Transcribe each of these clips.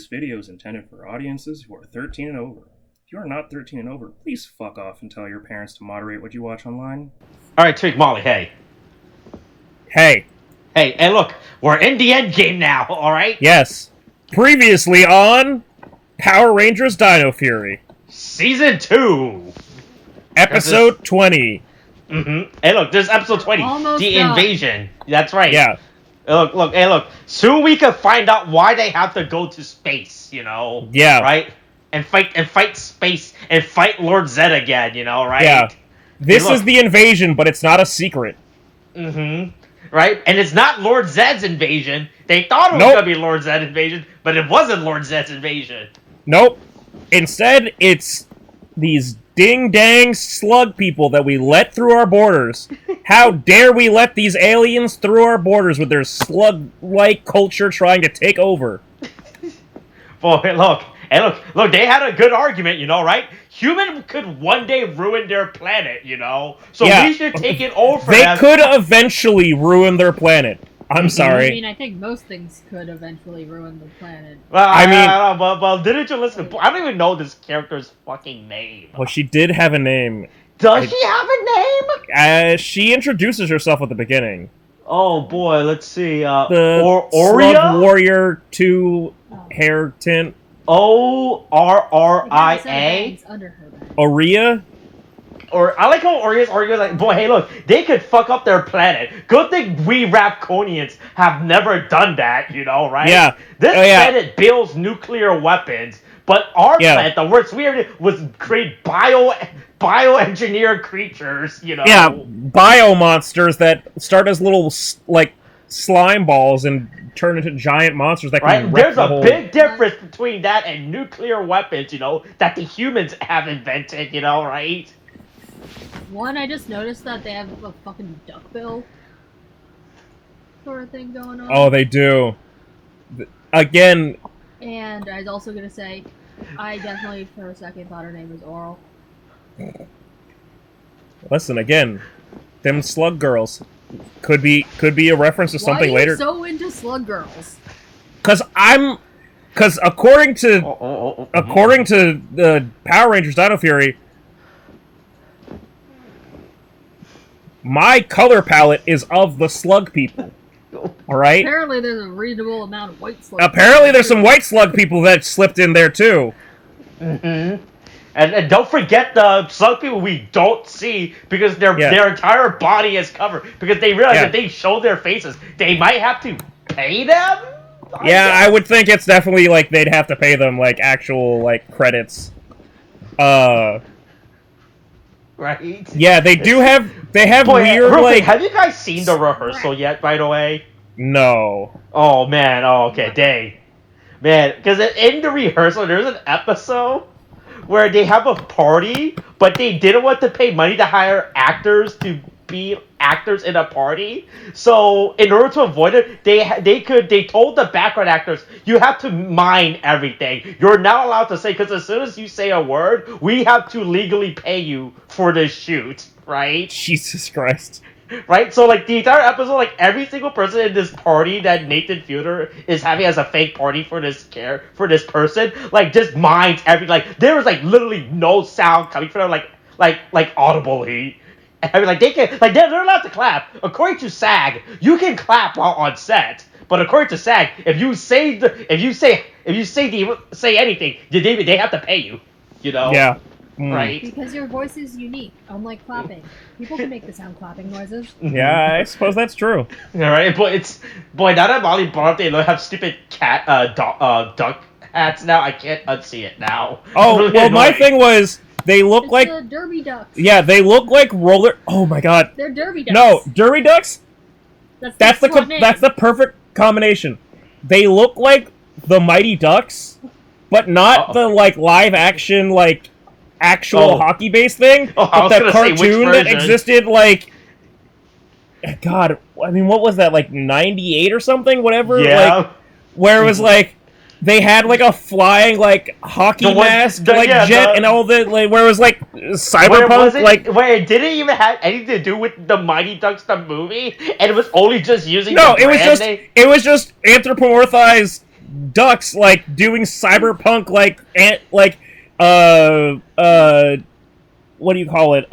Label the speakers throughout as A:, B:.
A: This video is intended for audiences who are 13 and over. If you are not 13 and over, please fuck off and tell your parents to moderate what you watch online.
B: Alright, Tariq, Molly, hey.
A: Hey.
B: Hey, look, we're in the end game now, alright?
A: Yes. Previously on Power Rangers Dino Fury.
B: Season 2.
A: Episode 20.
B: Mm-hmm. Hey, look, there's episode 20.
C: Almost
B: the
C: done.
B: Invasion. That's right.
A: Yeah.
B: Hey, look. Soon we can find out why they have to go to space, you know?
A: Yeah.
B: Right? And fight space, and fight Lord Zed again, you know, right?
A: Yeah. This is the invasion, but it's not a secret.
B: Mm-hmm. Right? And it's not Lord Zed's invasion. They thought it was going to be Lord Zed's invasion, but it wasn't Lord Zed's invasion.
A: Nope. Instead, it's these ding-dang slug people that we let through our borders. How dare we let these aliens through our borders with their slug-like culture trying to take over?
B: Boy, look, they had a good argument, you know, right? Human could one day ruin their planet, you know? So we should take it over.
A: They could eventually ruin their planet. I'm sorry.
C: I mean, I think most things could eventually ruin the planet.
B: Well, I don't know, but didn't you listen? I don't even know this character's fucking name.
A: Well, she did have a name.
B: Does she have a name?
A: She introduces herself at the beginning.
B: Oh boy, let's see.
A: The
B: Oria?
A: Slug Warrior 2 hair tint.
B: Oria?
C: Under her back.
A: Oria?
B: Or I like how Oria's arguing like, boy, hey, look, they could fuck up their planet. Good thing we Rapconians have never done that, you know, right?
A: Yeah.
B: This planet builds nuclear weapons, but our planet, the worst we ever did was create bioengineered creatures, you know.
A: Yeah, bio monsters that start as little like slime balls and turn into giant monsters that can wreck
B: There's
A: the
B: a
A: whole...
B: big difference between that and nuclear weapons, you know, that the humans have invented, you know, right?
C: One, I just noticed that they have a fucking duckbill sort of thing going on.
A: Oh, they do. Again...
C: And I was also gonna say, I definitely for a second thought her name was Oral.
A: Listen, again, them slug girls could be a reference to something later.
C: Why are you so into slug girls?
A: Because according to the Power Rangers Dino Fury, my color palette is of the slug people. All right.
C: Apparently, there's a reasonable amount of white slug.
A: Apparently, there's some white slug people that slipped in there too.
B: Mm-hmm. And don't forget the slug people we don't see because their entire body is covered. Because they realize that they show their faces. They might have to pay them?
A: I would think it's definitely like they'd have to pay them like actual like credits.
B: Right?
A: Yeah, they do have weird like...
B: Have you guys seen the rehearsal yet, by the way?
A: No.
B: Oh man, okay, dang. Man, because in the rehearsal there's an episode where they have a party, but they didn't want to pay money to hire actors to be actors in a party. So in order to avoid it, they told the background actors, you have to mime everything. You're not allowed to say, because as soon as you say a word, we have to legally pay you for this shoot, right?
A: Jesus Christ.
B: Right? So, like, the entire episode, like, every single person in this party that Nathan Fielder is having as a fake party for this person, like, just minds every, like, there was, like, literally no sound coming from them, like, audibly. I mean, like, they can, like, they're allowed to clap. According to SAG, you can clap while on set. But according to SAG, if you say anything, they have to pay you. You know?
A: Yeah.
B: Right?
C: Because your voice is unique, unlike clapping. People can make the sound clapping noises.
A: Yeah, I suppose that's true.
B: Alright, but now that Molly brought up, they have stupid duck hats now. I can't unsee it now.
A: Oh,
B: really
A: well,
B: annoying.
A: my thing was, they look like...
C: the derby ducks.
A: Yeah, they look like roller... Oh my god.
C: They're derby ducks.
A: No, derby ducks?
C: That's
A: the perfect combination. They look like the Mighty Ducks, but not the, like, live-action, like... actual hockey-based thing, but the cartoon that existed, like... God, I mean, what was that, like, 98 or something? Whatever?
B: Yeah.
A: Like, where it was, like, they had, like, a flying, like, hockey mask, jet, and all the, like, where it was, like, cyberpunk,
B: where it didn't even have anything to do with the Mighty Ducks, the movie, and it was only just using
A: it was just anthropomorphized ducks like doing cyberpunk what do you call it?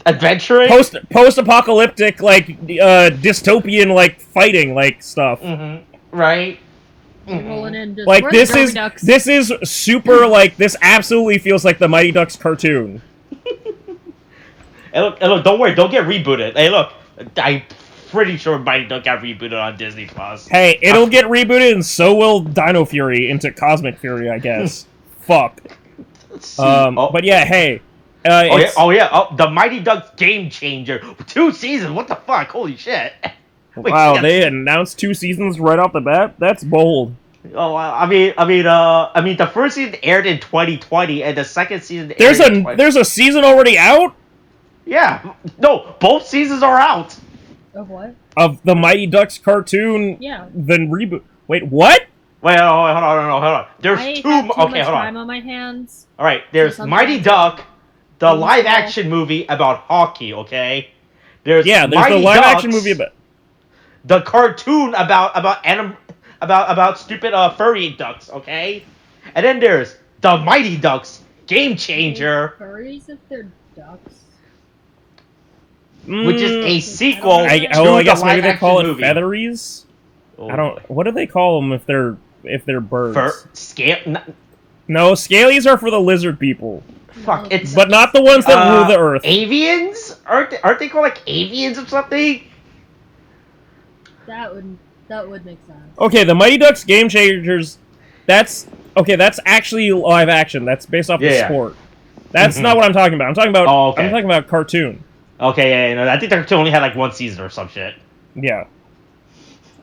B: Adventuring?
A: Post-apocalyptic, dystopian, fighting, stuff.
B: Mm-hmm. Right?
C: Rolling in just,
A: Like, this
C: Ducks?
A: is super, this absolutely feels like the Mighty Ducks cartoon.
B: Hey, look, don't worry, don't get rebooted. Hey, look, I'm pretty sure Mighty Duck got rebooted on Disney+.
A: Hey, it'll get rebooted, and so will Dino Fury into Cosmic Fury, I guess. Fuck.
B: Let's see.
A: But yeah, hey.
B: The Mighty Ducks Game Changer. 2 seasons, what the fuck? Holy shit. Wait,
A: wow, they announced 2 seasons right off the bat? That's bold.
B: Oh, I mean, the first season aired in 2020, and the second season aired in
A: There's a season already out?
B: Yeah. No, both seasons are out.
C: Of what?
A: Of the Mighty Ducks cartoon.
C: Yeah.
A: Then reboot. Wait, what?
B: Wait, hold on. There's
C: I
B: two.
C: have too
B: Okay,
C: much
B: hold
C: time
B: on.
C: on my hands.
B: All right, there's Mighty Duck, the live-action movie about hockey. Okay. There's
A: the live-action movie about
B: the cartoon about stupid furry ducks. Okay. And then there's the Mighty Ducks Game Changer.
C: Furries if they're ducks.
B: Which is a sequel
A: I
B: to
A: guess
B: the
A: maybe they call it
B: movie.
A: featheries.
B: Oh.
A: I don't. What do they call them if they're birds? No, scalies are for the lizard people.
B: Fuck, it's
A: but not the ones that rule the earth.
B: Avians? Aren't they called like avians or something?
C: That would make sense.
A: Okay, the Mighty Ducks Game Changers. That's actually live action. That's based off the sport. That's not what I'm talking about. I'm talking about. I'm talking about cartoon.
B: Okay, yeah, I think the cartoon only had like 1 season or some shit.
A: Yeah.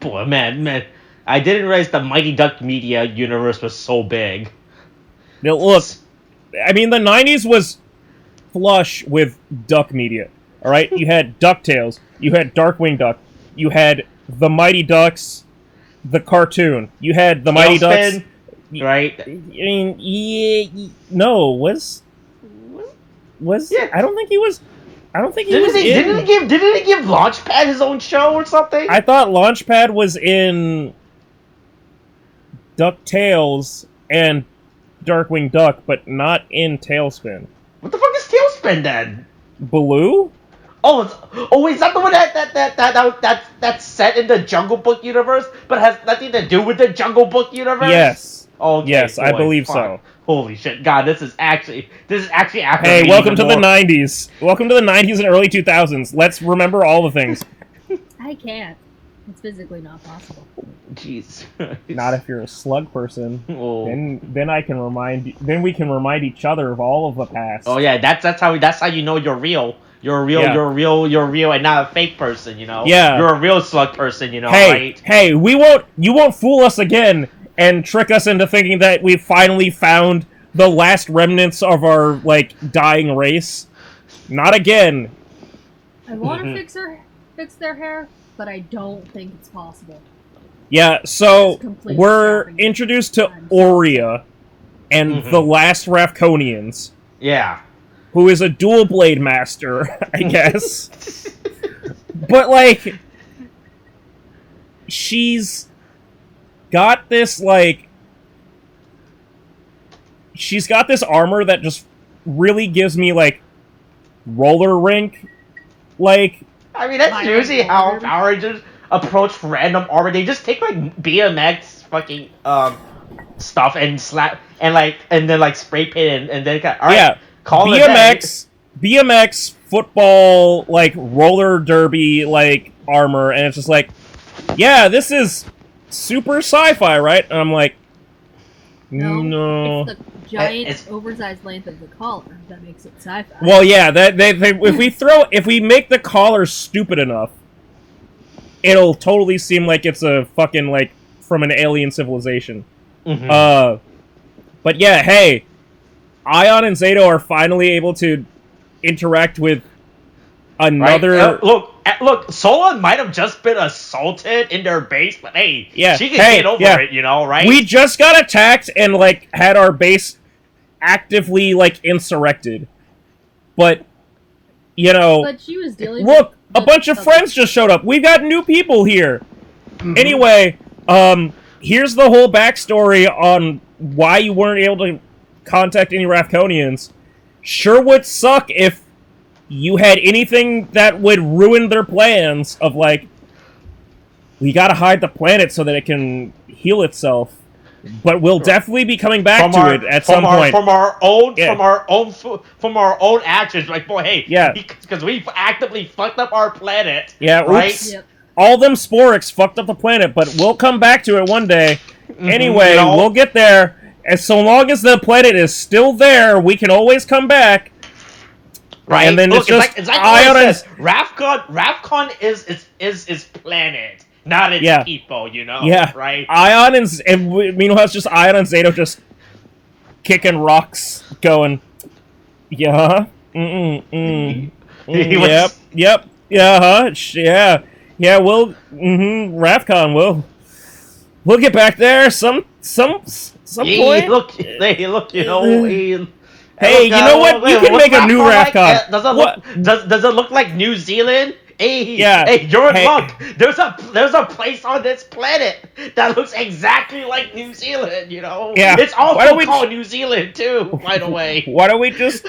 B: Boy, man, I didn't realize the Mighty Duck media universe was so big.
A: Now, look, I mean, the 90s was flush with duck media. All right, you had DuckTales, you had Darkwing Duck, you had the Mighty Ducks, the cartoon, you had the Mighty Ducks.
B: Right?
A: I mean, no, was
B: yeah.
A: I don't think he was. I don't think he was
B: Didn't he give Launchpad his own show or something?
A: I thought Launchpad was in DuckTales and Darkwing Duck, but not in Tailspin.
B: What the fuck is Tailspin then?
A: Baloo?
B: Oh, is that the one that's set in the Jungle Book universe, but has nothing to do with the Jungle Book universe?
A: Yes.
B: Okay,
A: yes, I believe
B: fuck.
A: so.
B: Holy shit, God, this is actually after.
A: Hey, welcome to the 90s. Welcome to the 90s and early 2000s. Let's remember all the things.
C: I can't. It's physically not possible.
B: Jeez.
A: Not if you're a slug person.
B: Oh.
A: Then I can remind. Then we can remind each other of all of the past.
B: Oh yeah, that's how you know you're real. You're real.
A: Yeah.
B: You're real, and not a fake person. You know.
A: Yeah.
B: You're a real slug person. You know.
A: Hey,
B: right?
A: hey, you won't fool us again and trick us into thinking that we finally found the last remnants of our dying race. Not again.
C: I want to fix their hair, but I don't think it's possible.
A: Yeah, so we're introduced to Aurea and the last Ravkonians.
B: Yeah.
A: Who is a dual blade master, I guess. But she's got this she's got this armor that just really gives me roller rink
B: I mean, that's usually how Power Rangers approach random armor. They just take BMX fucking stuff and slap and then spray paint and then all right,
A: yeah,
B: call
A: BMX football roller derby armor, and it's just yeah, this is super sci-fi, right? And I'm like, no.
C: It's the giant oversized length of the collar that makes it sci-fi.
A: Well, yeah, if we make the collar stupid enough, it'll totally seem like it's a fucking from an alien civilization.
B: Mm-hmm.
A: But yeah, hey, Ion and Zato are finally able to interact with another.
B: Right? Look, Solon might have just been assaulted in their base, but hey, she can get over it, you know, right?
A: We just got attacked and had our base actively insurrected, but
C: But she was dealing.
A: Look,
C: with
A: a bunch of friends just showed up. We've got new people here. Anyway, here's the whole backstory on why you weren't able to contact any Ravkonians. Sure would suck if you had anything that would ruin their plans of, like, we gotta hide the planet so that it can heal itself. But we'll definitely be coming back to it at some point.
B: From our own actions. Like, boy, hey, because we actively fucked up our planet.
A: Yeah,
B: right?
A: Oops. Yep. All them Sporix fucked up the planet, but we'll come back to it one day. Anyway, we'll get there. And so long as the planet is still there, we can always come back.
B: Right.
A: And then
B: Look,
A: it's
B: like Ion says, Ravcon is planet, not its people, you know?
A: Yeah.
B: Right?
A: Ion and meanwhile, it's just Ion and Zato just kicking rocks, going, yep, we'll, Ravcon, we'll get back there some point.
B: Look, you know,
A: hey, you know what? You can make a new Ravcon.
B: Does it look like New Zealand? Hey, you're in luck. There's a place on this planet that looks exactly like New Zealand. You know, it's also called New Zealand too. By the way,
A: why don't we just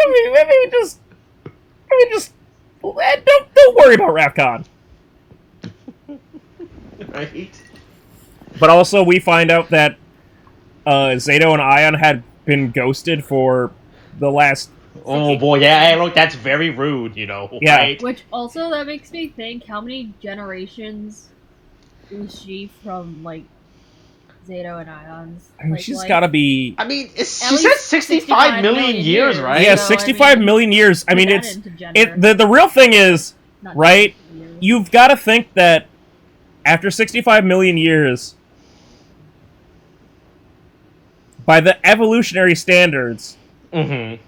A: don't worry about Ravcon.
B: Right.
A: But also, we find out that Zato and Ion had been ghosted for the last...
B: Oh boy, yeah, look, that's very rude, you know.
A: Yeah.
B: Right?
C: Which also, that makes me think, how many generations is she from, like, Zato and Ion's?
A: I mean, she's gotta be...
B: I mean, she said 65 million years, right?
A: Yeah, 65 million years. I mean, it's... The real thing is, right, you've got to think that after 65 million years... by the evolutionary standards.
C: Something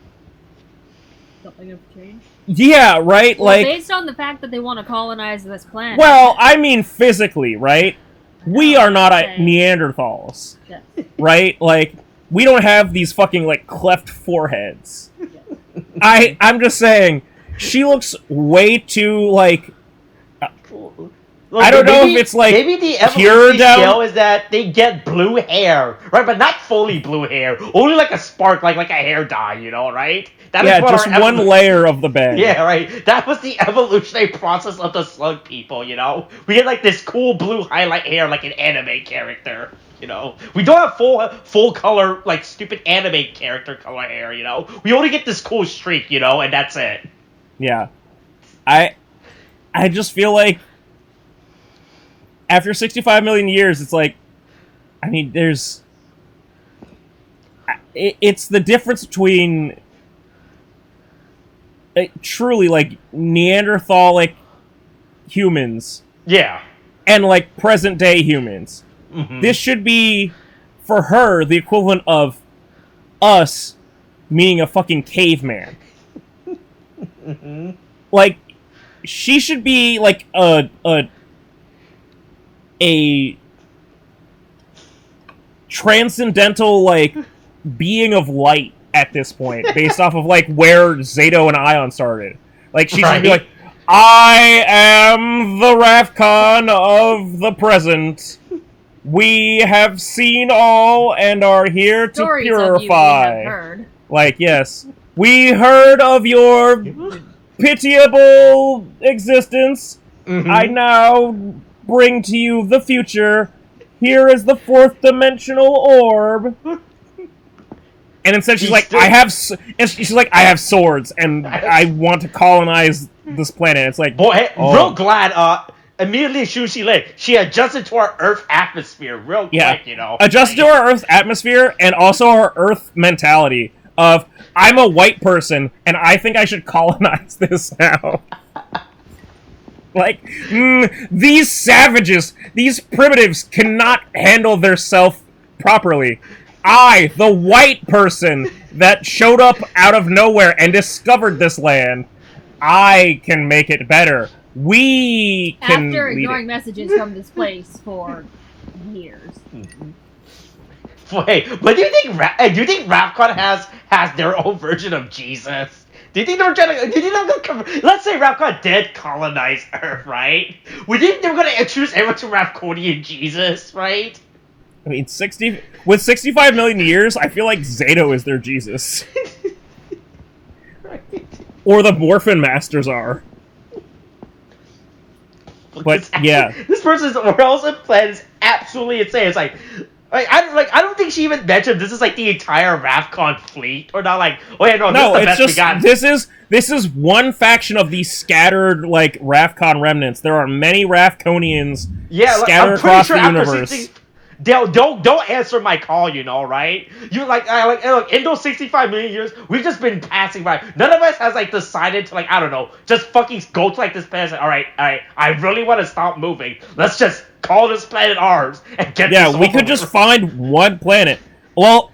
C: have changed?
A: Yeah, right?
C: Well, like, based on the fact that they want to colonize this planet.
A: Well, I mean physically, right? We are not Neanderthals. Yeah. Right? Like, we don't have these fucking, like, cleft foreheads. Yeah. I'm just saying, she looks way too, like... Look, I don't know if it's like
B: maybe the evolutionary scale is that they get blue hair, right? But not fully blue hair, only like a spark, like a hair dye, you know, right?
A: That is just one layer of the bag.
B: Yeah, right. That was the evolutionary process of the slug people, you know. We get like this cool blue highlight hair, like an anime character, you know. We don't have full color, like stupid anime character color hair, you know. We only get this cool streak, you know, and that's it.
A: Yeah, I just feel like. After 65 million years, it's like, I mean, there's... It's the difference between truly, like, Neanderthalic humans.
B: Yeah.
A: And, like, present-day humans. Mm-hmm. This should be, for her, the equivalent of us meeting a fucking caveman. Mm-hmm. Like, she should be, like, a transcendental, like, being of light at this point, based off of, like, where Zato and Ion started. Like, she should be like, I am the Ravcon of the present. We have seen all and are here to
C: Stories
A: purify.
C: Of you we have heard.
A: Like, yes. We heard of your pitiable existence. Mm-hmm. I now bring to you the future. Here is the fourth dimensional orb. And instead she's like, I have swords, and I want to colonize this planet. It's like,
B: boy, real glad, immediately as soon as she adjusted to our Earth atmosphere real quick, you know.
A: Adjusted to our Earth atmosphere, and also our Earth mentality of, I'm a white person, and I think I should colonize this now. Like, these savages, these primitives cannot handle their self properly. I, the white person that showed up out of nowhere and discovered this land, I can make it better. We can
C: After
A: lead
C: ignoring
A: it.
C: messages from this place for years.
B: Wait, but do you think Ravcon has their own version of Jesus? Do you think they were trying to? Let's say Ravcon did colonize Earth, right? We think they were going to introduce everyone to Ravconian Jesus, right?
A: I mean, 65 million years, I feel like Zato is their Jesus.
B: Right.
A: Or the Morphin Masters are. But yeah,
B: this person's Orel's plan is absolutely insane. It's I don't think she even mentioned this is like the entire Ravcon fleet, or not like, oh yeah, no, this is the best
A: just
B: we got.
A: this is one faction of these scattered like Ravcon remnants. There are many Ravconians scattered across the universe.
B: Don't answer my call, right? You look, in those 65 million years, we've just been passing by. None of us has decided to I don't know, just fucking go to this planet. All right, I really want to stop moving. Let's just call this planet ours and get.
A: Yeah, we could just find one planet. Well,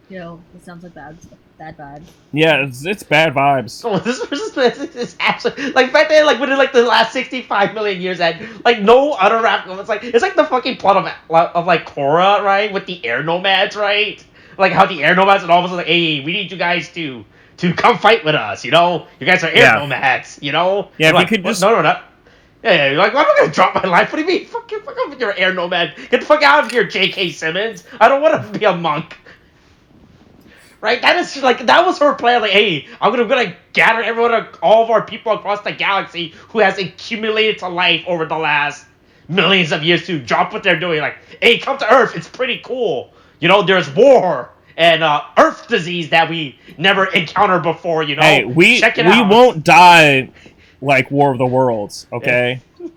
C: it sounds like bad vibes.
A: Yeah, it's bad vibes.
B: Oh, this is absolutely back then, within the last 65 million years, and no other rap. It's like the fucking plot of Korra, right, with the air nomads, right? How the air nomads and all of a sudden, hey, we need you guys to come fight with us, You guys are air nomads, Yeah,
A: if you could just
B: no, not. Yeah, you're I'm not gonna drop my life. What do you mean? Fuck off with your air nomad. Get the fuck out of here, J.K. Simmons. I don't want to be a monk. Right? That was her plan. Hey, I'm gonna gather all of our people across the galaxy who has accumulated to life over the last millions of years to drop what they're doing. Hey, come to Earth. It's pretty cool. There's war and Earth disease that we never encountered before.
A: Hey,
B: check it out.
A: We won't die like War of the Worlds. Okay. Yeah.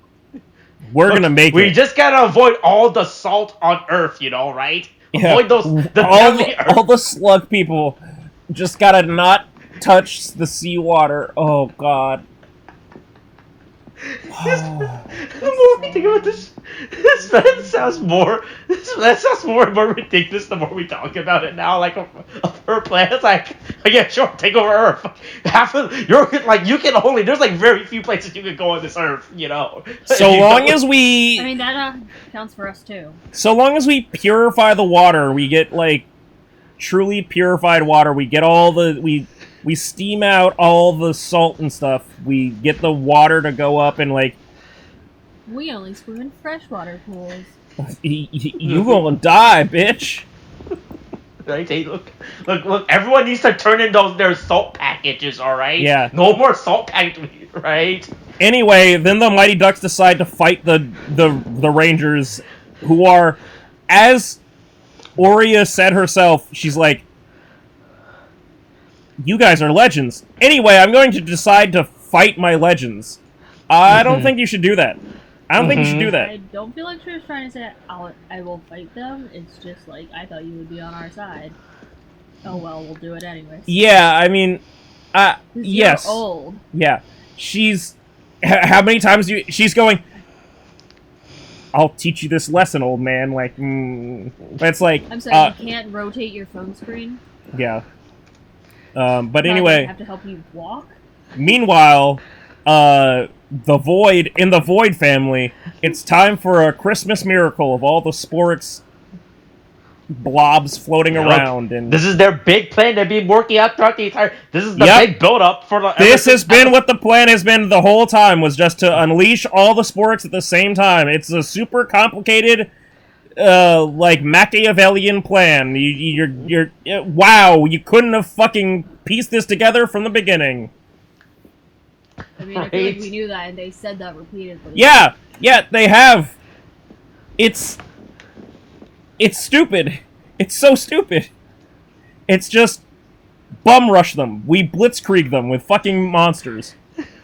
A: We're gonna make it.
B: We just gotta avoid all the salt on Earth. Right?
A: Yeah.
B: Avoid those
A: all the slug people just gotta not touch the seawater. Oh god.
B: The more we think about this sounds more and more ridiculous the more we talk about it now. Of her plan, it's yeah, sure, take over Earth. You can only there's very few places you can go on this Earth,
A: So long as we,
C: I mean that counts for us too.
A: So long as we purify the water, we get truly purified water. We get all the we steam out all the salt and stuff. We get the water to go up and
C: we only swim in freshwater pools.
A: You gonna die, bitch.
B: Right? Hey, look! Everyone needs to turn in their salt packages. All right?
A: Yeah.
B: No more salt packages. Right?
A: Anyway, then the Mighty Ducks decide to fight the Rangers, who are, as Aurea said herself, she's like, you guys are legends. Anyway, I'm going to decide to fight my legends. I don't think you should do that. I don't think you should do that.
C: I don't feel like she was trying to say, I will fight them. It's just I thought you would be on our side. Oh well, we'll do it anyways.
A: Yeah, I mean, yes.
C: You're old.
A: Yeah. She's... How many times she's going... I'll teach you this lesson, old man. It's
C: I'm sorry, you can't rotate your phone screen?
A: Yeah. But anyway...
C: I have to help you walk?
A: Meanwhile, in the Void family, it's time for a Christmas miracle of all the Sporix blobs floating around. And
B: this is their big plan they've been working out throughout the entire... This is the big build-up for...
A: This has been what the plan has been the whole time, was just to unleash all the Sporix at the same time. It's a super complicated... Machiavellian plan. You're wow, you couldn't have fucking pieced this together from the beginning.
C: I mean, I feel like we knew that, and they said that repeatedly.
A: Yeah, they have. It's stupid. It's so stupid. It's just bum rush them. We blitzkrieg them with fucking monsters.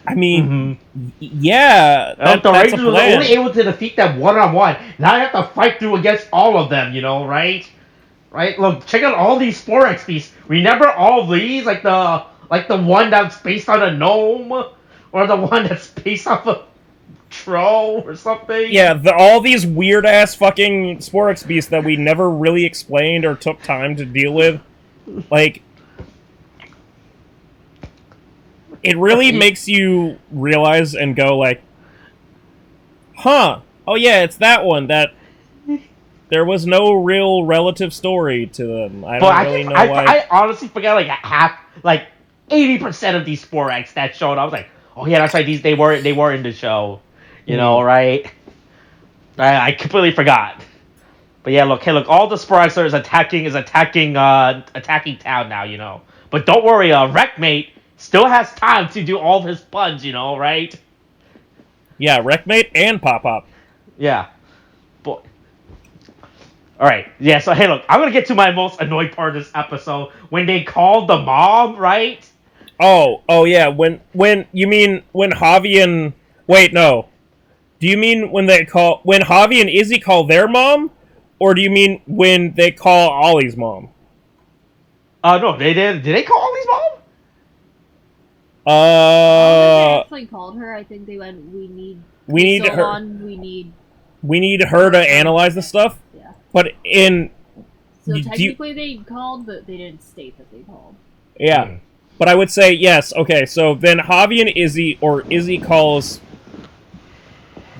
A: I mean, yeah,
B: the
A: that's
B: Rangers
A: a
B: were
A: plan.
B: only able to defeat them one-on-one. Now I have to fight through against all of them, right? Right? Look, check out all these Sporix beasts. Remember all these? Like the one that's based on a gnome? Or the one that's based off a troll or something?
A: Yeah, all these weird-ass fucking Sporix beasts that we never really explained or took time to deal with. It really makes you realize and go huh, oh yeah, it's that one, that there was no real relative story to them. I don't really know why.
B: I honestly forgot 80% of these Sporix that showed up. I was like, oh yeah, that's right, they were in the show. Right? I completely forgot. But yeah, look, hey, look, all the Sparks is attacking town now, you know. But don't worry, Wreckmate still has time to do all of his puns, you know, right?
A: Yeah, Wreckmate and Pop-Pop.
B: Yeah. Boy. Alright, yeah, so hey, look, I'm gonna get to my most annoyed part of this episode. When they called the mom, right?
A: Oh yeah, when you mean when Javi and... Wait, no. Do you mean when Javi and Izzy call their mom? Or do you mean when they call Ollie's mom?
B: No, they did. Did they call Ollie's mom?
C: They actually called her. I think they went, we need
A: her. We need her to analyze the stuff.
C: Yeah.
A: But
C: So technically they called, but they didn't state that they called.
A: Yeah. But I would say yes. Okay, so then Javi and Izzy, or Izzy calls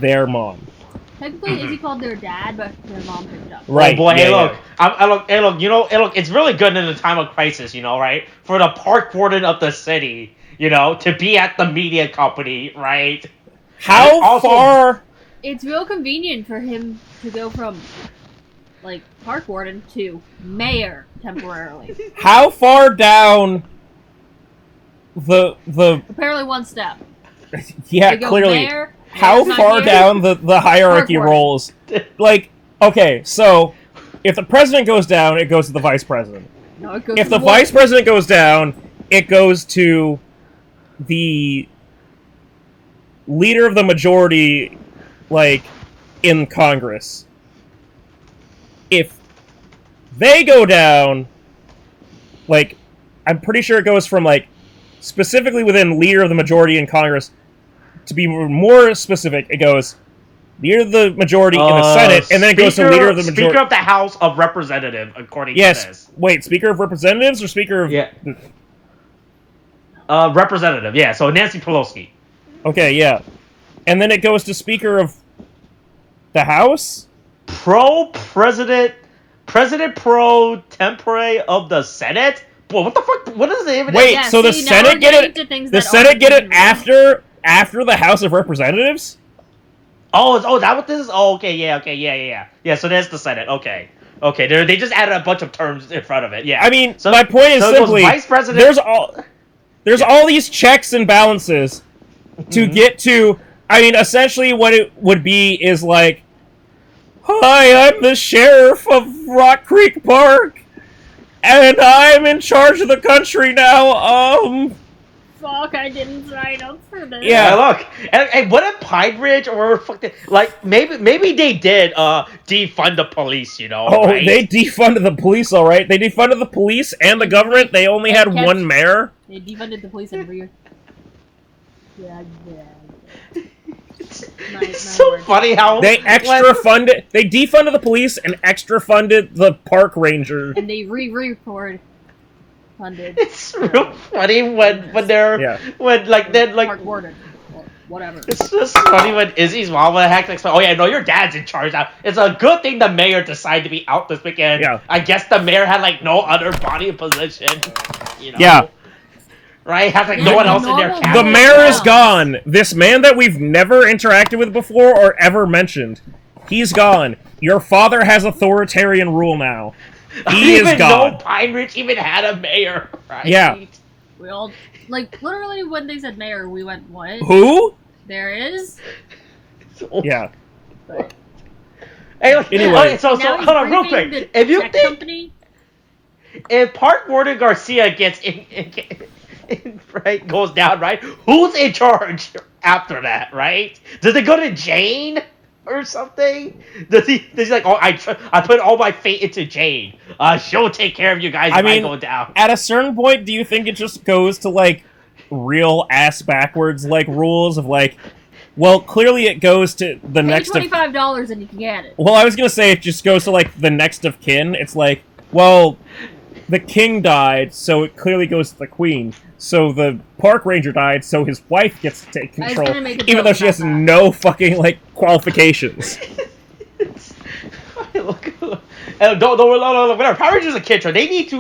A: their mom.
C: Technically, Izzy called their dad, but their mom picked up.
A: Right.
B: Oh boy,
A: yeah,
B: hey, look. Look, you know, look, it's really good in a time of crisis, you know, right? For the park warden of the city, you know, to be at the media company, right?
A: How far?
C: It's real convenient for him to go from, like, park warden to mayor temporarily.
A: How far down the
C: Apparently one step.
A: yeah, clearly.
C: Mayor,
A: how far down the hierarchy rolls? Like, okay, so if the president goes down, it goes to the vice president.
C: No, it goes
A: if
C: to
A: the vice president goes down, it goes to the leader of the majority, like, in Congress. If they go down, like, I'm pretty sure it goes from, like, specifically within leader of the majority in Congress. To be more specific, it goes leader of the majority in the Senate, and then it goes to leader of the majority.
B: Speaker of the House of Representatives, according to this.
A: Wait, Speaker of Representatives or Speaker of...
B: Yeah. Representative, yeah, so Nancy Pelosi.
A: Okay, yeah. And then it goes to Speaker of the House?
B: President pro tempore of the Senate? Boy, what the fuck? What is it even?
A: Wait,
C: yeah,
A: so the Senate get it? The Senate get it after the House of Representatives?
B: Oh, is that what this is? Oh, okay, yeah. Yeah, so there's the Senate. Okay, they just added a bunch of terms in front of it. Yeah.
A: I mean, so my point is simply,
B: Vice President.
A: There's all these checks and balances to get to. I mean, essentially, what it would be is like, hi, I'm the sheriff of Rock Creek Park. And I'm in charge of the country now,
C: Fuck, I didn't sign up for this.
B: Yeah, look. And what if Pine Ridge or like, maybe they did, defund the police, you know,
A: Oh,
B: right?
A: they defunded the police, alright. They defunded the police and the government. They only had one mayor.
C: They defunded the police and rear. Yeah.
B: It's so funny how
A: they defunded the police and extra funded the park ranger.
C: And they re-record funded.
B: It's real funny when they're when
C: park warden. Or whatever.
B: It's just funny when Izzy's mom would hack like, oh yeah, no, your dad's in charge now. It's a good thing the mayor decided to be out this weekend.
A: Yeah.
B: I guess the mayor had like no other body position. You know?
A: Yeah.
B: Right? Has like no one else in their cabinet.
A: The mayor is gone. This man that we've never interacted with before or ever mentioned. He's gone. Your father has authoritarian rule now. He is gone. I didn't even know
B: Pine Ridge even had a mayor. Right?
A: Yeah.
C: We all, like, literally when they said mayor, we went, what?
A: Who?
C: There is?
A: Yeah.
C: But,
A: anyway.
B: Okay, so hold on real quick. If you think... If Park Warden Garcia gets right, goes down, right? Who's in charge after that, right? Does it go to Jane or something? Does he like, oh, I put all my fate into Jane. She'll take care of you guys if I go down.
A: At a certain point, do you think it just goes to, like, real ass backwards, like, rules of, like, well, clearly it goes to the next of...
C: $25 and you can get it.
A: Well, I was gonna say it just goes to, like, the next of kin. It's like, well, the king died, so it clearly goes to the queen. So the park ranger died, so his wife gets to take control, even though she has no fucking, like, qualifications.
B: Whatever. Power Rangers are kids, right? They need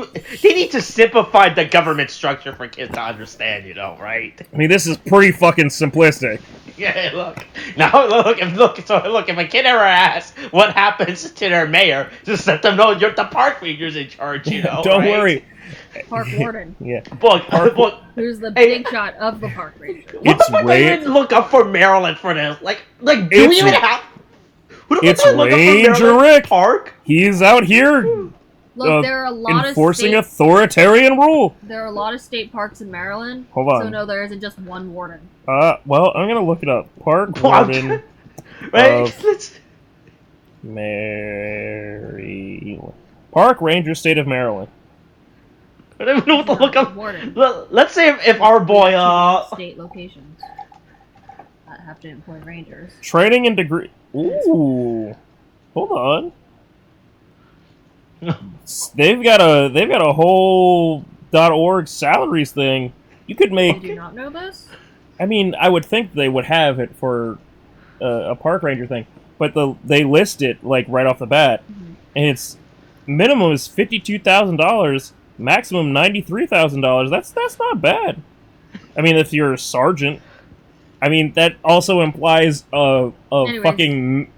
B: to simplify the government structure for kids to understand, you know, right?
A: I mean, this is pretty fucking simplistic.
B: Yeah, look. Now, look, if a kid ever asks what happens to their mayor, just let them know you're the park ranger's in charge, you know,
A: Don't
B: right?
A: worry.
C: Park warden.
A: Yeah.
B: Look.
C: Who's the
B: Hey,
C: big shot of the park ranger?
B: what the fuck do you even look up for Maryland for this? Like, do we even have... Who the fuck
A: It's
B: do we look up for
A: Ranger
B: Maryland
A: Rick.
B: Park?
A: He's out here
C: Look, there are a lot
A: enforcing
C: of
A: authoritarian rule.
C: There are a lot of state parks in Maryland.
A: Hold on.
C: So no, there isn't just one warden.
A: Well, I'm gonna look it up. Park warden
B: Right?
A: of Maryland. Park Ranger, State of Maryland.
B: I don't even know what to look up.
C: Warden.
B: Let's say if our boy,
C: state locations that have to employ rangers.
A: Training and degree. Ooh. Hold on. They've got a whole .org salaries thing. You could make.
C: Did you not know this?
A: I mean, I would think they would have it for a park ranger thing, but they list it like right off the bat, and it's minimum is $52,000, maximum $93,000. That's not bad. I mean, if you're a sergeant, I mean that also implies a fucking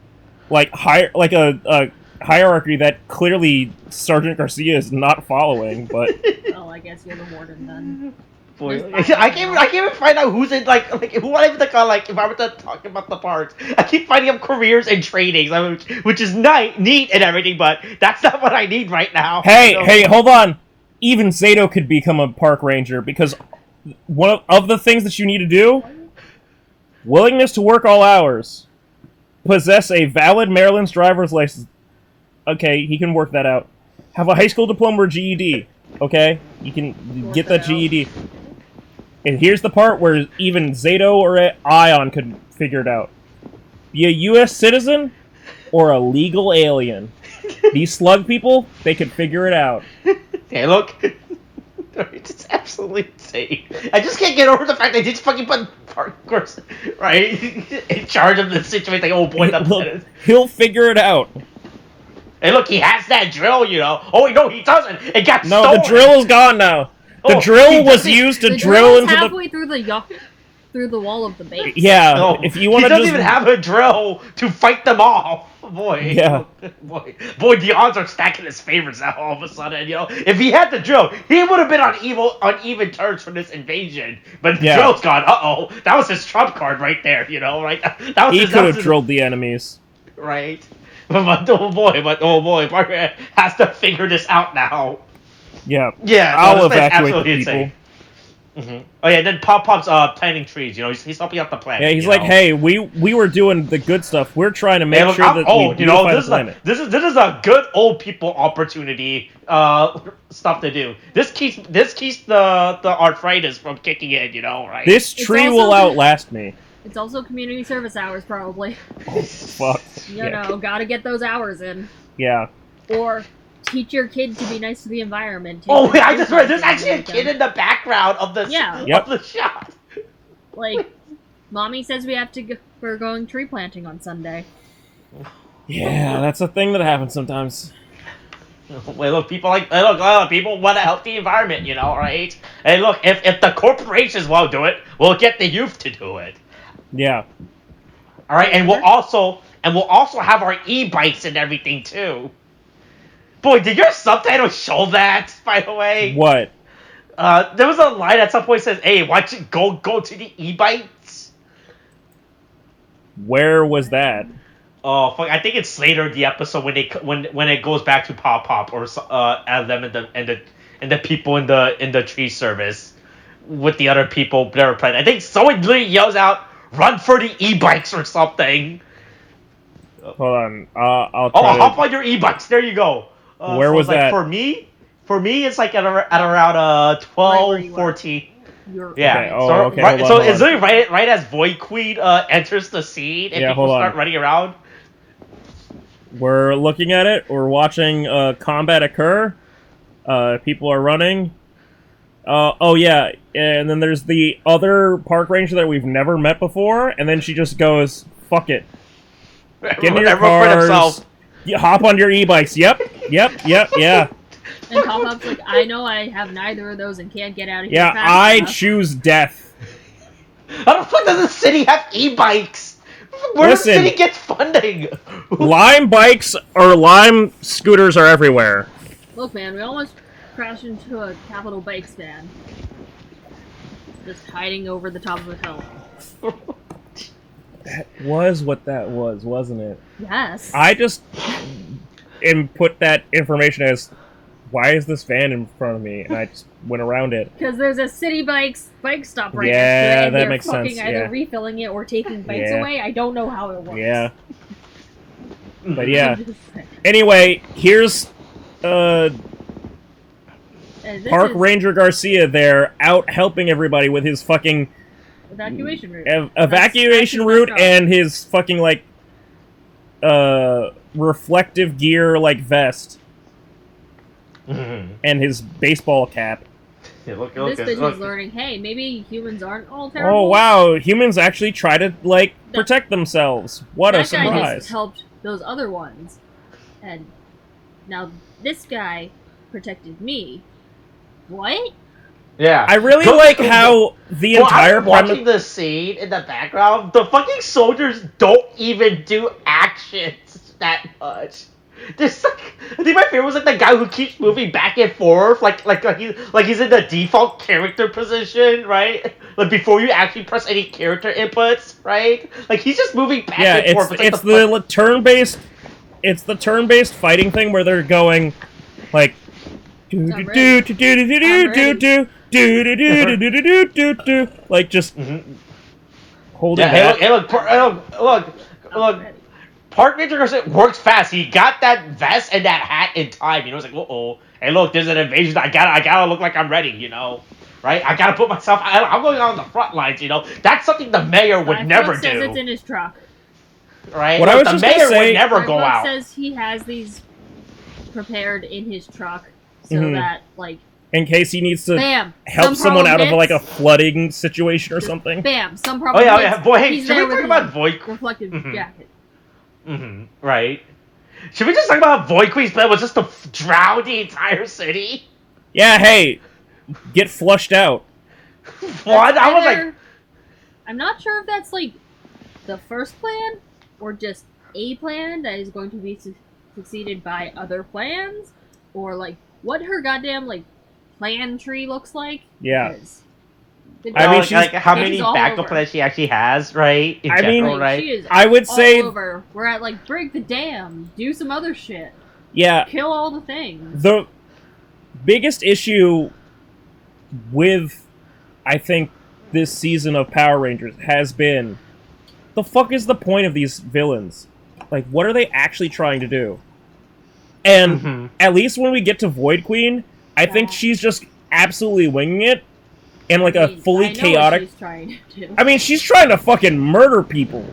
A: like a hierarchy that clearly Sergeant Garcia is not following. But
C: well, I guess you're the warden then.
B: Boy, I can't even find out who's in like who I even think of, like if I were to talk about the parks. I keep finding up careers and trainings, which is neat and everything, but that's not what I need right now.
A: Hey, hold on. Even Zato could become a park ranger because one of the things that you need to do: willingness to work all hours, possess a valid Maryland's driver's license. Okay, he can work that out. Have a high school diploma or GED. Okay, you can get that GED. And here's the part where even Zato or Ion could figure it out. Be a U.S. citizen or a legal alien. These slug people, they could figure it out.
B: Hey, look. It's absolutely insane. I just can't get over the fact they just fucking put parkour, right, in charge of the situation. Like, oh boy,
A: Look, he'll figure it out.
B: Hey, look, he has that drill, you know. Oh, no, he doesn't. It got stolen.
A: No, the drill is gone now. The drill was used to drill into
C: halfway through the wall of the base.
A: Yeah,
B: no,
A: if you want to
B: he doesn't even have a drill to fight them off. Boy,
A: yeah,
B: boy, the odds are stacking in his favors now. All of a sudden, you know, if he had the drill, he would have been on even terms for this invasion. But the drill's gone. That was his trump card right there. You know, right? That was
A: he could have drilled the enemies.
B: Right. But oh boy, Parker has to figure this out now.
A: Yeah.
B: Yeah,
A: I'll evacuate the people.
B: Mm-hmm. Oh yeah, then Pop's planting trees. You know, he's helping out the planet.
A: Yeah, he's like,
B: know?
A: hey, we were doing the good stuff. We're trying to make sure that we beautify the planet.
B: This is a good old people opportunity stuff to do. This keeps the arthritis from kicking in. You know, right?
A: This tree will outlast me.
C: It's also community service hours, probably.
A: Oh, fuck.
C: You know, gotta get those hours in.
A: Yeah.
C: Or teach your kid to be nice to the environment.
B: Oh, wait, I just read there's actually a kid in the background of the of the shot.
C: Like, mommy says we have to go, we're going tree planting on Sunday.
A: Yeah, that's a thing that happens sometimes.
B: Wait, look, people people want to help the environment, you know, right? Hey, look, if the corporations won't do it, we'll get the youth to do it.
A: Yeah.
B: All right, and we'll also have our e-bikes and everything too. Boy, did your subtitle show that? By the way,
A: what?
B: There was a line at some point that says, "Hey, why don't you go to the e-bikes?"
A: Where was that?
B: Oh, fuck! I think it's later in the episode when it goes back to Pop or them and the people in the tree service with the other people that were playing. I think someone literally yells out, "Run for the e-bikes" or something.
A: Hold on, I'll try
B: hop on your e-bikes. There you go.
A: Where was that?
B: For me, it's like at around 12, 14.
C: Yeah.
A: Okay. Oh, okay.
B: So it's literally right as Void Queen enters the scene and people start running around.
A: We're looking at it. We're watching combat occur. People are running. Oh yeah, and then there's the other park ranger that we've never met before, and then she just goes, "Fuck it, get in your cars, hop on your e-bikes." Yep, yeah.
C: And Pop-Up's like, I know I have neither of those and can't get out of here.
A: Yeah, I choose death.
B: How the fuck does the city have e-bikes? Where does the city get funding?
A: Lime bikes or lime scooters are everywhere.
C: Look, man, we almost crashed into a Capital Bikes van. Just hiding over the top of a hill.
A: That was what that was, wasn't it?
C: Yes.
A: I just input that information as, why is this van in front of me? And I just went around it.
C: Because there's a city bike stop right
A: Yeah,
C: next to it, and
A: that
C: they're
A: makes sense,
C: either
A: yeah.
C: refilling it or taking bikes away. I don't know how it works.
A: Yeah. But yeah. Anyway, here's Park Ranger Garcia there, out helping everybody with his fucking
C: evacuation route.
A: Evacuation route and his fucking, like, reflective gear, like, vest. And his baseball cap.
C: Yeah, look, this bitch is learning, hey, maybe humans aren't all terrible.
A: Oh, wow, humans actually try to, like, protect themselves. What a surprise.
C: That guy just helped those other ones. And now this guy protected me. What?
B: Yeah.
A: I really like how the entire
B: I'm watching the scene in the background. The fucking soldiers don't even do actions that much. Just like, I think my favorite was like the guy who keeps moving back and forth, like he's in the default character position, right? Like before you actually press any character inputs, right? Like he's just moving back and forth.
A: It's the turn-based. It's the turn-based fighting thing where they're going, like, like just holding that.
B: Hey, look. Park Ranger Garcia works fast. He got that vest and that hat in time. You know, it's like, uh-oh. Hey, look, there's an invasion. I gotta look like I'm ready. You know, right? I gotta put myself. I'm going on the front lines. You know, that's something the mayor would never do.
C: Says it's in his truck.
B: Right?
A: What I was
B: the
A: just
B: mayor
A: gonna say,
B: would never go out.
C: Says he has these prepared in his truck so that, like,
A: in case he needs to help
C: some
A: someone out of like a
C: hits.
A: flooding situation or something.
C: Bam! Some problem.
B: Oh yeah. Boy, hey, should we talk about Void?
C: Reflective jacket.
B: Right. Should we just talk about Void Queen's plan was just to drown the entire city?
A: Yeah. Hey, get flushed out.
B: What? I was like,
C: I'm not sure if that's like the first plan or just a plan that is going to be succeeded by other plans, or like what her goddamn like plan tree looks like.
A: Yeah.
B: I mean, like how many backup plans she actually has, right? In general, right?
C: She is
A: I would say
C: over. We're at like break the dam, do some other shit.
A: Yeah.
C: Kill all the things.
A: The biggest issue with, I think, this season of Power Rangers has been, the fuck is the point of these villains? Like, what are they actually trying to do? And at least when we get to Void Queen, I think she's just absolutely winging it. And like a fully chaotic.
C: What she's trying to do.
A: I mean, she's trying to fucking murder people.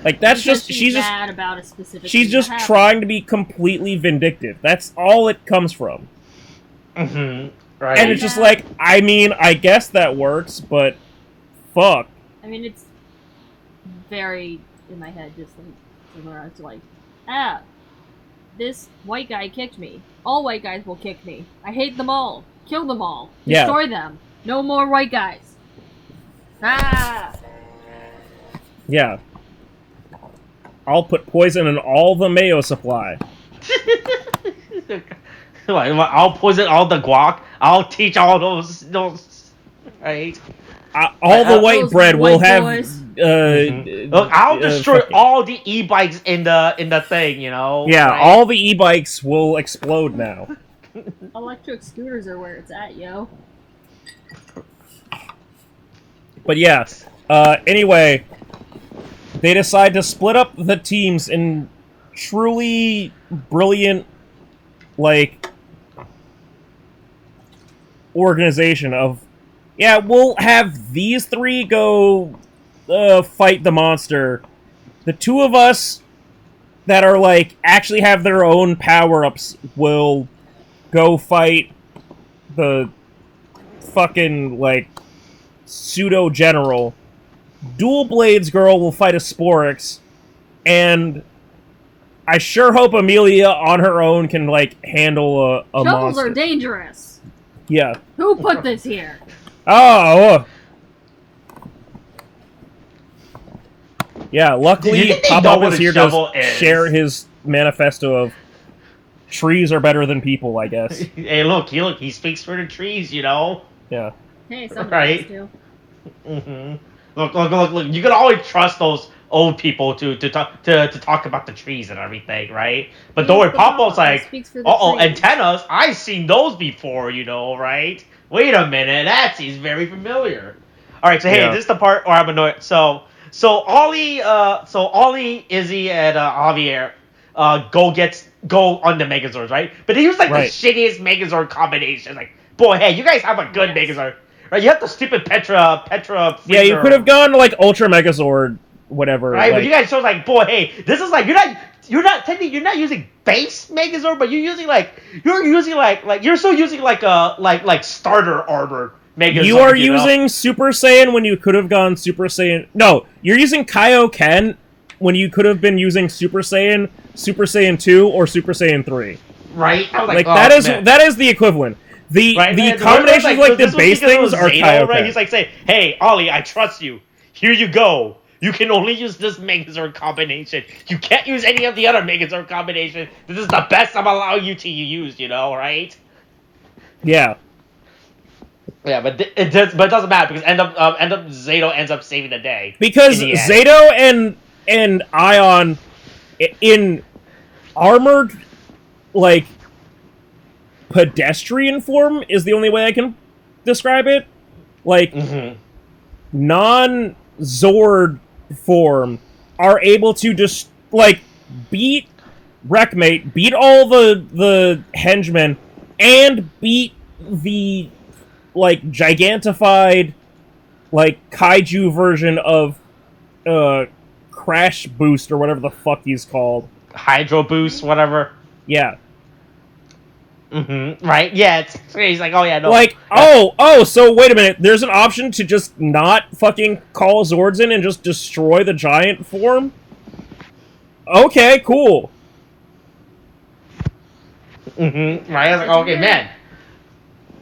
A: Like that's
C: because
A: just she's
C: mad about a specific.
A: She's just trying to be completely vindictive. That's all it comes from.
B: Right.
A: And it's just like, I mean, I guess that works, but fuck.
C: I mean, it's very in my head, just like similar to like, this white guy kicked me. All white guys will kick me. I hate them all. Kill them all. Destroy them. No more white guys.
A: Yeah. I'll put poison in all the mayo supply.
B: I'll poison all the guac. I'll teach all those right?
A: All the white bread will have.
B: Look, I'll destroy all the e-bikes in the thing. You know.
A: Yeah,
B: right?
A: all the e-bikes will explode now.
C: Electric scooters are where it's at, yo.
A: But yeah, anyway, they decide to split up the teams in truly brilliant, like, organization of, yeah, we'll have these three go fight the monster. The two of us that are, like, actually have their own power-ups will go fight the fucking, like, pseudo-general. Dual Blades Girl will fight a Sporix, and I sure hope Amelia on her own can, like, handle a
C: Shovels
A: monster.
C: are dangerous.
A: Yeah.
C: Who put this here?
A: Oh! Yeah, luckily Pop Up is here to share his manifesto of trees are better than people, I guess.
B: Hey, look, he speaks for the trees, you know?
A: Yeah.
C: Hey, somebody
B: Right?
C: has to.
B: Mm-hmm. Look. You can always trust those old people to talk about the trees and everything, right? But don't worry, Pop-Up's like, uh-oh, antennas, I've seen those before, you know, right? Wait a minute, that seems very familiar. Alright, so hey, this is the part where I'm annoyed. So Ollie, Izzy, and Javier go on the Megazords, right? But they use like the shittiest Megazord combination. Like, boy, hey, you guys have a good Megazord. Right, you have the stupid Petra. Freezer.
A: Yeah, you could have gone to like Ultra Megazord, whatever.
B: Right, but you guys chose like, boy, hey, this is like you're not using base Megazord, but you're still using like starter armor Megazord.
A: You are using Super Saiyan when you could have gone Super Saiyan. No, you're using Kaioken when you could have been using Super Saiyan 2, or Super Saiyan 3.
B: Right, I was
A: like that is the equivalent. The combinations like the base things are Kaioken.
B: Right? He's like saying, "Hey, Ollie, I trust you. Here you go. You can only use this Megazord combination. You can't use any of the other Megazord combination. This is the best I'm allowing you to use. You know, right?"
A: Yeah.
B: Yeah, but it doesn't matter because Zato ends up saving the day.
A: Because Zato and Ion in armored like pedestrian form is the only way I can describe it. Like non-Zord form are able to just like beat Wreckmate, beat all the henchmen, and beat the like gigantified like kaiju version of Crash Boost or whatever the fuck he's called.
B: Hydro Boost, whatever.
A: Yeah.
B: Right? Yeah, he's like, oh yeah, no.
A: Like, so wait a minute, there's an option to just not fucking call Zords in and just destroy the giant form? Okay, cool.
B: Right? I was like, okay, man.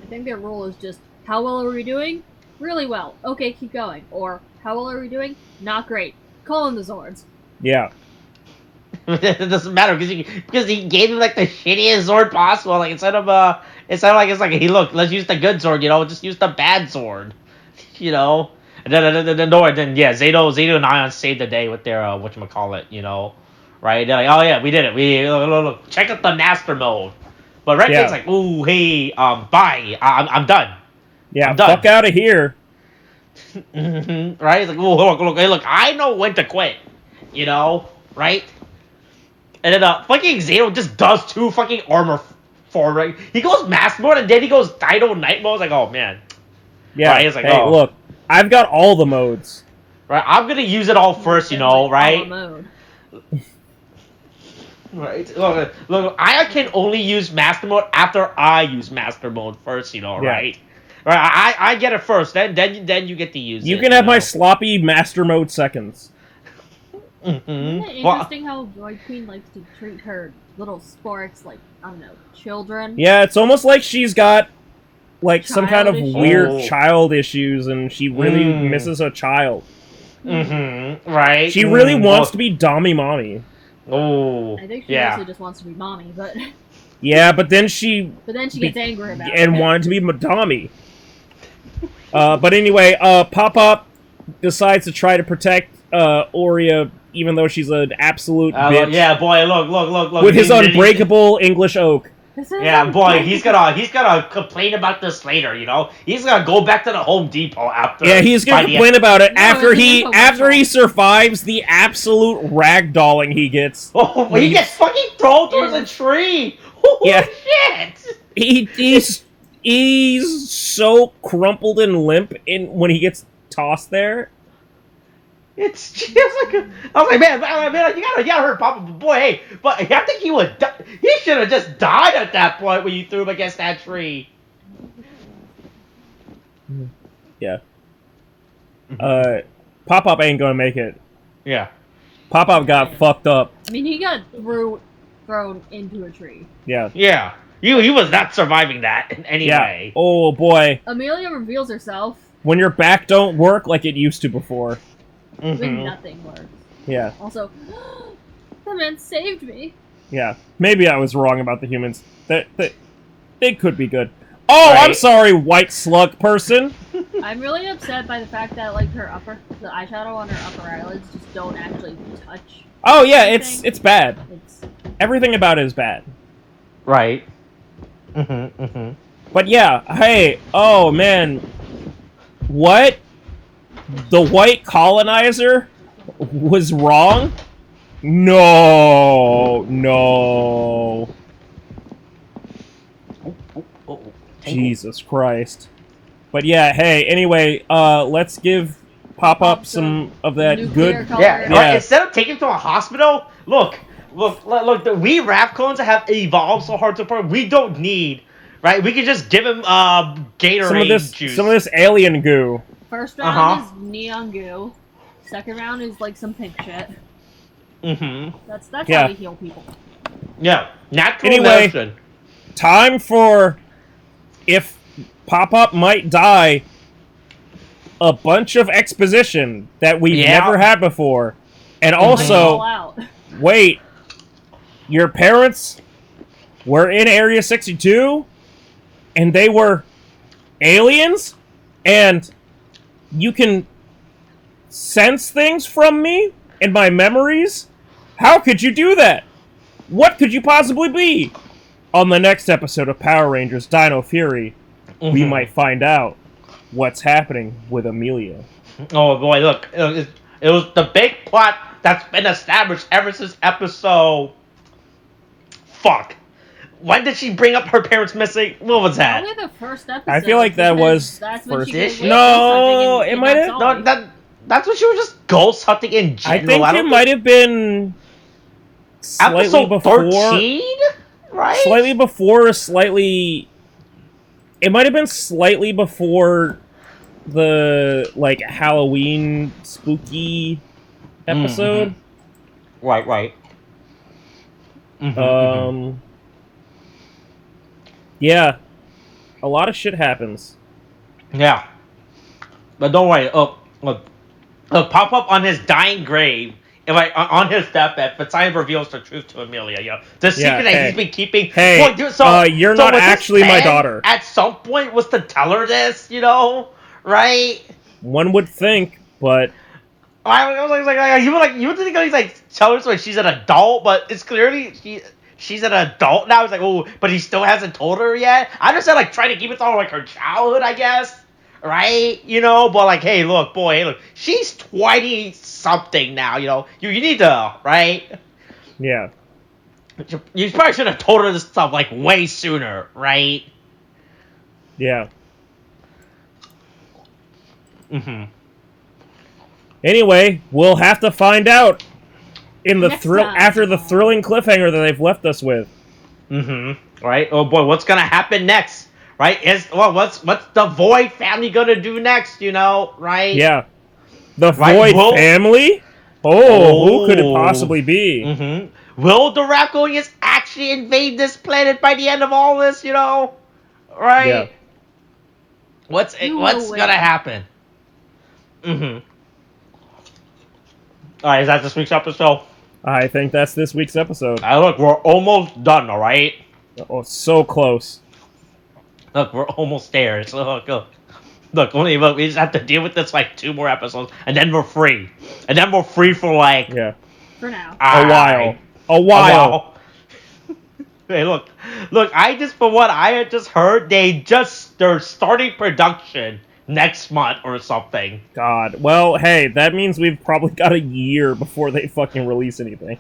C: I think their rule is just, how well are we doing? Really well. Okay, keep going. Or, how well are we doing? Not great. Call in the Zords.
A: Yeah.
B: It doesn't matter because he gave him like the shittiest Zord possible. Like instead of it's like hey, look, let's use the good Zord, you know, just use the bad Zord, you know. And then yeah, Zato and Ion saved the day with their whatchamacallit, you know, right? They're like, oh yeah, we did it. We look, check out the master mode. But Red King's like, ooh, hey, bye, I'm done.
A: Yeah, I'm done. Fuck out of here.
B: Right? He's like, ooh, look, hey, look, I know when to quit, you know, right? And then fucking Zato just does 2 fucking armor form, right? He goes mask mode and then he goes Dino Night mode. I was like, oh man.
A: Yeah.
B: Right? He's like,
A: hey, look, I've got all the modes.
B: Right, I'm gonna use it all first, you know, right?
C: Mode.
B: Right. Look, I can only use master mode after I use master mode first, you know, right? Right. I get it first, then you get to use it.
A: You can have my sloppy master mode seconds.
C: Isn't it interesting how Droid Queen likes to treat her little sporks like, I don't know, children?
A: Yeah, it's almost like she's got, like, some kind of weird child issues, and she really misses a child.
B: Right?
A: She really wants to be Dommy Mommy.
B: Oh,
C: I think she mostly just wants to be Mommy, but...
A: Yeah, but then she...
C: gets angry about it.
A: And wanted to be Madami. But anyway, Pop-Up decides to try to protect Aurea, even though she's an absolute bitch.
B: Yeah, boy, look.
A: With his unbreakable English oak.
B: Yeah, boy, he's gonna complain about this later, you know? He's gonna go back to the Home Depot after...
A: Yeah, he's gonna complain about it after he survives the absolute ragdolling he gets.
B: Oh, he gets fucking thrown through the tree! Holy shit!
A: He's so crumpled and limp when he gets tossed there.
B: It's just like I was like, man, you gotta hurt Papa, but boy, hey, but I think he should have just died at that point when you threw him against that tree.
A: Yeah. Pop-Up ain't gonna make it.
B: Yeah.
A: Pop-Up got fucked up.
C: I mean, he got thrown into a tree.
A: Yeah.
B: Yeah. He was not surviving that in any way.
A: Oh boy.
C: Amelia reveals herself.
A: When your back don't work like it used to before.
C: When nothing works.
A: Yeah.
C: Also, the man saved me.
A: Yeah. Maybe I was wrong about the humans. They could be good. Oh,
B: Right.
A: I'm sorry, white slug person.
C: I'm really upset by the fact that like the eyeshadow on her upper eyelids just don't actually touch.
A: Oh yeah,
C: anything.
A: it's bad.
C: It's
A: Everything about it is bad.
B: Right.
A: But yeah, hey, oh man, what? The white colonizer was wrong? No. Jesus Christ. But yeah, hey, anyway, let's give Pop-Up some of that
C: nuclear
A: good...
C: color.
B: Yeah.
A: Yeah.
B: Instead of taking him to a hospital, look. We rap clones have evolved so hard to point. We don't need, right? We can just give him Gatorade juice.
A: Some of this alien goo.
C: First round is neon goo. Second round is like some pink shit. That's
A: Yeah.
C: how we heal people.
B: Yeah. Natural
A: Anyway,
B: medicine.
A: Time for, if Pop-Up might die, a bunch of exposition that we've never had before. And also,
C: All out.
A: wait, your parents were in Area 62? And they were aliens? And you can sense things from me and my memories? How could you do that? What could you possibly be? On the next episode of Power Rangers Dino Fury, we might find out what's happening with Amelia.
B: Oh boy, look, it was the big plot that's been established ever since episode... Fuck. When did she bring up her parents missing? What was that?
C: Probably the first episode.
A: I feel like that was
C: that's when
A: first.
C: she goes
A: No, it might have.
B: No, that's when she was just ghost hunting in general.
A: I think it might have been slightly
B: episode
A: before
B: 13, right?
A: Slightly before, slightly. It might have been slightly before the like Halloween spooky episode.
B: Right.
A: Yeah, a lot of shit happens.
B: Yeah, but don't worry. Look, Pop-Up on his dying grave, on his deathbed, Poseidon reveals the truth to Amelia. You know, the secret that he's been keeping.
A: Hey, you're not actually my daughter.
B: At some point, was to tell her this, you know, right?
A: One would think, but
B: I was like, you would think he's like tell her so she's an adult, but it's clearly she's an adult now. It's like, oh, but he still hasn't told her yet. I understand, like, trying to keep it all like her childhood, I guess, right? You know, but like, hey, look, she's 20-something now. You know, you need to, right?
A: Yeah.
B: You probably should have told her this stuff like way sooner, right?
A: Yeah. Anyway, we'll have to find out in the after the thrilling cliffhanger that they've left us with.
B: Right? Oh boy, what's gonna happen next? Right? What's the Void family gonna do next? You know, right?
A: Yeah. The Void family? Who could it possibly be?
B: Will the Raccoonians actually invade this planet by the end of all this? You know, right?
A: Yeah.
B: What's gonna happen? Alright, is that this week's episode?
A: I think that's this week's episode.
B: Look, we're almost done, alright?
A: Oh, so close.
B: Look, we're almost there. So look, we just have to deal with this like 2 more episodes, and then we're free. And then we're free for like...
A: Yeah.
C: For now.
A: A while.
B: Hey, look, from what I had just heard, they're starting production next month or something.
A: God. Well, hey, that means we've probably got a year before they fucking release anything.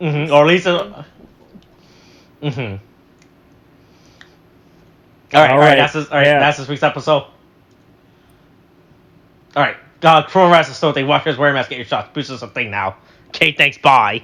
B: Or at least... Alright, that's this week's episode. Alright, Coronavirus is still a thing. Wash your hands, wear a mask, get your shots. Boost is a thing now. Okay, thanks, bye.